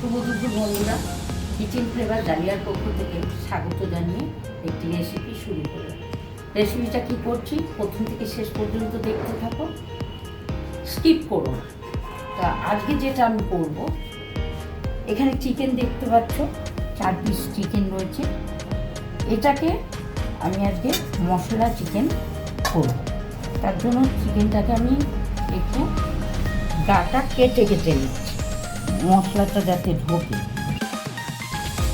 শুভ দুপুর বন্ধুরা, kitchen flavour ডালিয়ার পক্ষ থেকে স্বাগত জানিয়ে একটি রেসিপি শুরু করলাম। রেসিপিটা কী করছি প্রথম থেকে শেষ পর্যন্ত দেখতে থাকো, স্কিপ করো না। তা আজকে যেটা আমি করব, এখানে চিকেন দেখতে পাচ্ছ, 4 পিস চিকেন রয়েছে। এটাকে আমি আজকে মশলা চিকেন করব। তার জন্য চিকেনটাকে আমি একটু গাটা কেটে কেটে নিচ্ছি, মশলাটা যাতে ঢোকে।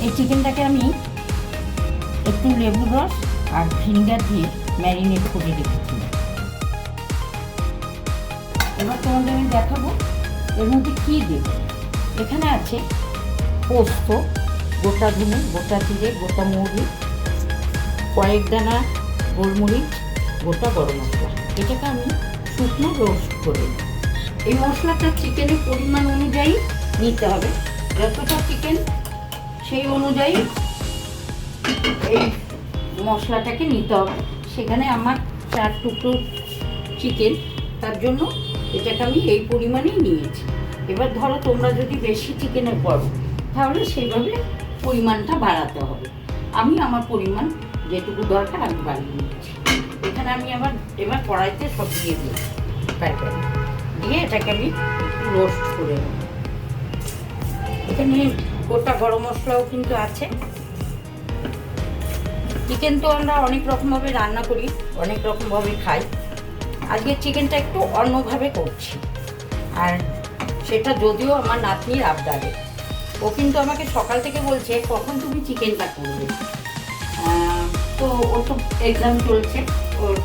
এই চিকেনটাকে আমি একটু লেবুর রস আর ভিনেগার দিয়ে ম্যারিনেট করে রেখেছি। এবার তোমাদের আমি দেখাবো এর মধ্যে কী দেবো। এখানে আছে পোস্ত, গোটা ধনে, গোটা জিরে, গোটা মৌরি, কয়েক দানা গোলমরিচ, গোটা গরম মশলা। এটাকে আমি শুকনো রোস্ট করে নিই। এই মশলাটা চিকেনের পরিমাণ অনুযায়ী নিতে হবে, যতটা চিকেন সেই অনুযায়ী এই মশলাটাকে নিতে হবে। সেখানে আমার 4 টুকরো চিকেন, তার জন্য এটাকে আমি এই পরিমাণেই নিয়েছি। এবার ধরো তোমরা যদি বেশি চিকেনে করো তাহলে সেইভাবে পরিমাণটা বাড়াতে হবে। আমি আমার পরিমাণ যেটুকু দরকার আমি বাড়িয়ে নিচ্ছি। এখানে আমি এবার কড়াইতে সব দিয়ে দিই, প্যাকেট দিয়ে এটাকে আমি একটু রোস্ট করে নেব। এখানে গোটা গরম মশলাও কিন্তু আছে। চিকেন তো আমরা অনেক রকমভাবে রান্না করি, অনেক রকমভাবে খাই। আজকে চিকেনটা একটু অন্যভাবে করছি, আর সেটা যদিও আমার নাতনির আবদারে। ও কিন্তু আমাকে সকাল থেকে বলছে কখন তুমি চিকেনটা করবে। তো ওর তো এক্সাম চলছে, ওর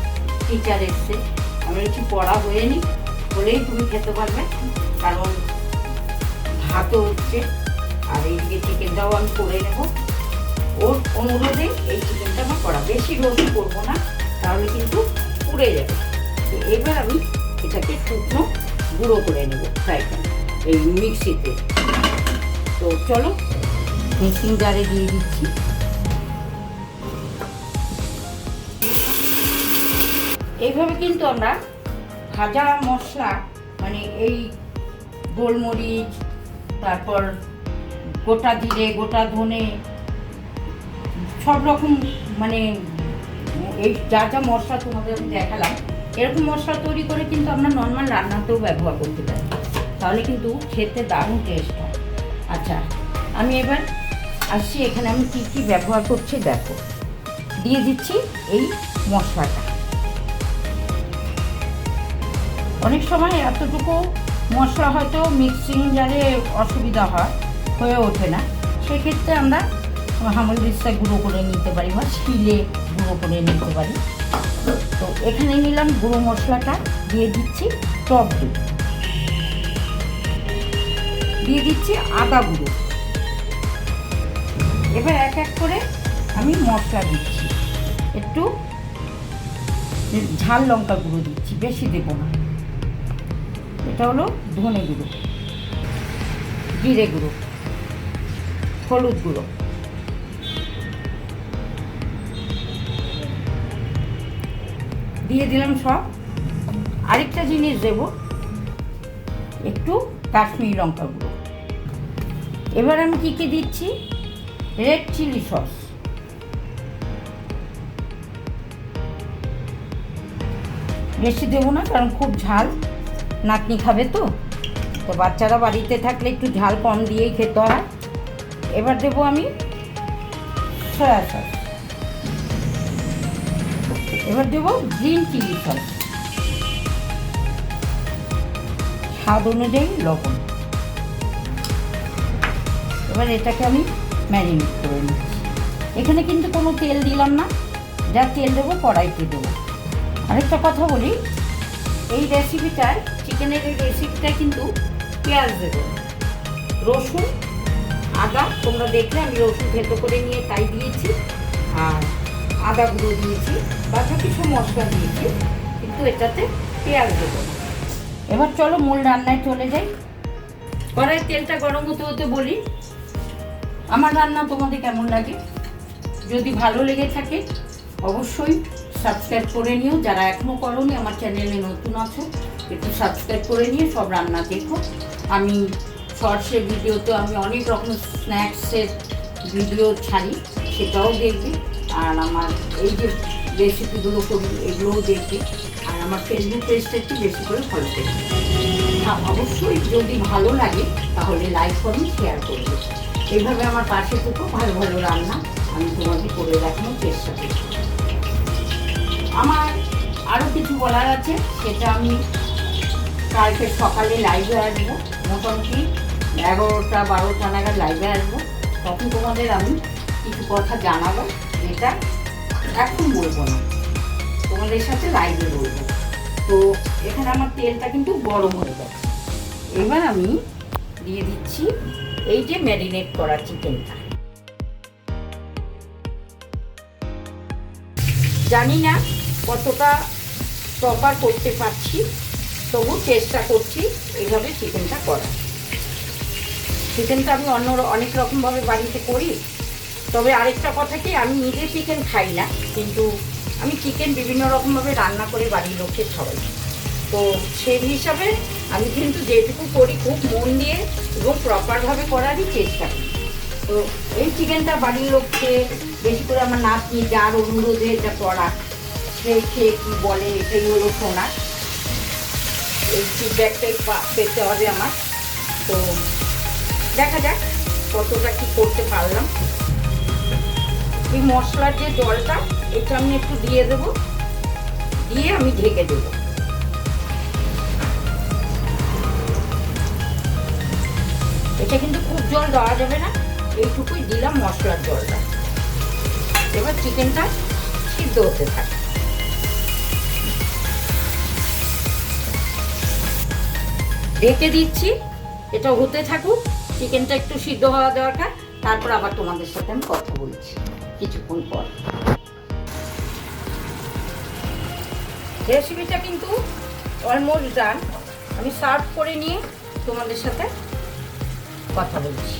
টিচার এসছে। আমি বলছি পড়া হয়ে নি বলেই তুমি খেতে পারবে, কারণ ভাতও হচ্ছে আর এইদিকে চিকেনটাও আমি করে নেব। ওর অনুরোধে এই চিকেনটা আমার করা, বেশি রোস্ট করবো না, তাহলে কিন্তু পুড়ে যাবে। এবার আমি এটাকে শুকনো গুঁড়ো করে নেব ফ্রাই প্যানে, এই মিক্সিতে। তো চলো মিক্সিং জারে দিয়ে দিচ্ছি। এইভাবে কিন্তু আমরা ভাজা মশলা, মানে এই গোলমরিচ, তারপর গোটা জিরে, গোটা ধনে, সব রকম, মানে এই যা যা মশলা তোমাদের আমি দেখালাম, এরকম মশলা তৈরি করে কিন্তু আমরা নর্মাল রান্নাতেও ব্যবহার করতে পারি, তাহলে কিন্তু খেতে দারুণ টেস্ট হয়। আচ্ছা, আমি এবার আসছি, এখানে আমি কী কী ব্যবহার করছি দেখো। দিয়ে দিচ্ছি এই মশলাটা। অনেক সময় এতটুকু মশলা হয়তো মিক্সিং জারে অসুবিধা হয়ে ওঠে না, সেক্ষেত্রে আমরা হামালদিস্তায় গুঁড়ো করে নিতে পারি বা শিলে গুঁড়ো করে নিতে পারি। তো এখানে নিলাম গুঁড়ো মশলাটা, দিয়ে দিচ্ছি টক দই, দিয়ে দিচ্ছি আদা গুঁড়ো। এবার এক এক করে আমি মশলা দিচ্ছি। একটু ঝাল লঙ্কা গুঁড়ো দিচ্ছি, বেশি দেবো না। এটা হলো ধনে গুঁড়ো, জিরে গুঁড়ো, হলুদ গুঁড়ো, দিয়ে দিলাম সব। আরেকটা জিনিস দেব, একটু কাশ্মীরি লঙ্কা গুঁড়ো। এবার আমি কী কী দিচ্ছি, রেড চিলি সস, বেশি দেবো না কারণ খুব ঝাল নাতনি খাবে। তো বাচ্চারা বাড়িতে থাকলে একটু ঝাল কম দিয়েই খেতে হয়। এবার দেবো আমি সয়া সস, এবার দেবো গ্রিন চিলি সস, স্বাদ অনুযায়ী লবণ। এবার এটাকে আমি ম্যারিনেট করে নিচ্ছি। এখানে কিন্তু কোনো তেল দিলাম না, যা তেল দেবো কড়াইতে দেবো। আরেকটা কথা বলি, এই রেসিপিটায়, চিকেনের এই রেসিপিটায় কিন্তু পেঁয়াজ দেবো, রসুন, আদা। তোমরা দেখলে আমি রসুন থেতো করে নিয়ে তাই দিয়েছি, আর আদা গুঁড়ো দিয়েছি, বাকি কিছু মশলা দিয়েছি, কিন্তু এটাতে পেঁয়াজ দেবো না। এবার চলো মূল রান্নায় চলে যাই। কড়াইয়ের তেলটা গরম হতে হতে বলি, আমার রান্না তোমাদের কেমন লাগে। যদি ভালো লেগে থাকে অবশ্যই সাবস্ক্রাইব করে নিও। যারা এখনও করোনি, আমার চ্যানেলে নতুন আছো, একটু সাবস্ক্রাইব করে নিয়ে সব রান্না দেখো। আমি শর্টসের ভিডিওতে আমি অনেক রকম স্ন্যাক্সের ভিডিও ছাড়ি, সেটাও দেখবে। আর আমার এই যে রেসিপিগুলো করি এগুলোও দেখবে। আর আমার ফেসবুক পেজটা একটু বেশি করে ফলো করবে। হ্যাঁ, অবশ্যই যদি ভালো লাগে তাহলে লাইক করুন, শেয়ার করবে। এইভাবে আমার পাশে থেকেও ভালো ভালো রান্না আমি তোমাদের করে দেখানোর চেষ্টা করি। আমার আরও কিছু বলার আছে, সেটা আমি কালকে সকালে লাইভে আসবো, মোটামুটি 11টা-12টা নাগাদ লাইভে আসবো। তখন তোমাদের আমি কিছু কথা জানাবো, যেটা এখন বলবো না, তোমাদের সাথে লাইভে বলবো। তো এখানে আমার তেলটা কিন্তু গরম হয়ে গেছে। এবার আমি দিয়ে দিচ্ছি এই যে ম্যারিনেট করা চিকেনটা। জানি না কতটা প্রপার করতে পারছি, তবু চেষ্টা করছি এইভাবে চিকেনটা করা। চিকেনটা আমি অনেক রকমভাবে বাড়িতে করি। তবে আরেকটা কথা কি, আমি নিজে চিকেন খাই না, কিন্তু আমি চিকেন বিভিন্ন রকমভাবে রান্না করে বাড়ির লোককে খাওয়াই। তো সেই হিসাবে আমি কিন্তু যেটুকু করি খুব মন দিয়ে এবং প্রপারভাবে করারই চেষ্টা করি। তো এই চিকেনটা বাড়ির লোককে, বেশি করে আমার নাতনি যার অনুরোধে এটা করা, সে খেয়ে কী বলে এটাই হলো শোনা। এই ফিডব্যাকটাই পেতে হবে আমার। তো দেখা যাক কতটা কী করতে পারলাম। এই মশলার যে জলটা, এটা আমি একটু দিয়ে দেবো, দিয়ে আমি ঢেকে দেবো। এটা কিন্তু খুব জল দেওয়া যাবে না, এইটুকুই দিলাম মশলার জলটা। এবার চিকেনটা সিদ্ধ হতে থাকে। ঢেকে দিচ্ছি, এটা হতে থাকুক। চিকেনটা একটু সিদ্ধ হওয়া দরকার, তারপর আবার তোমাদের সাথে আমি কথা বলছি কিছুক্ষণ পর। রেসিপিটা কিন্তু অলমোস্ট ডান। আমি সার্ভ করে নিয়ে তোমাদের সাথে কথা বলছি।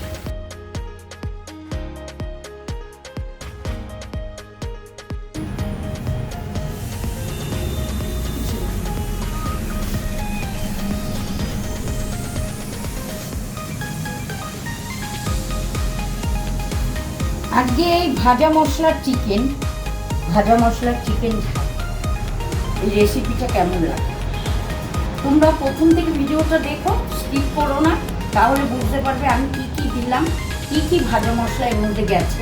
আজকে এই ভাজা মশলার চিকেন এই রেসিপিটা কেমন লাগে তোমরা প্রথম থেকে ভিডিওটা দেখো, স্কিপ করো না, তাহলে বুঝতে পারবে আমি কি কি দিলাম, কি কি ভাজা মশলা এর মধ্যে গেছে,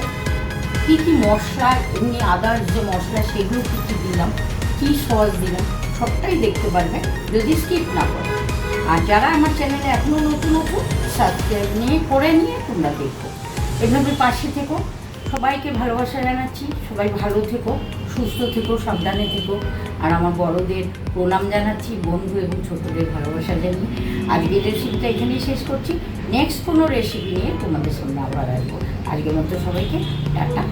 কি কি মশলা এমনি আদার্স যে মশলা সেগুলো কি কি দিলাম, কি সস দিলাম, সবটাই দেখতে পারবে যদি স্কিপ না করো। আর যারা আমার চ্যানেলে এখনও নতুন সাবস্ক্রাইব করে নিয়ে তোমরা দেখো। এভাবে পাশে থেকো। সবাইকে ভালোবাসা জানাচ্ছি। সবাই ভালো থেকো, সুস্থ থেকো, সাবধানে থেকো। আর আমার বড়দের প্রণাম জানাচ্ছি, বন্ধু এবং ছোটদের ভালোবাসা জানিয়ে আজকের রেসিপিটা এখানেই শেষ করছি। নেক্সট কোনো রেসিপি নিয়ে তোমাদের সামনে আবার আসবো। আজকের মতো সবাইকে টাটা।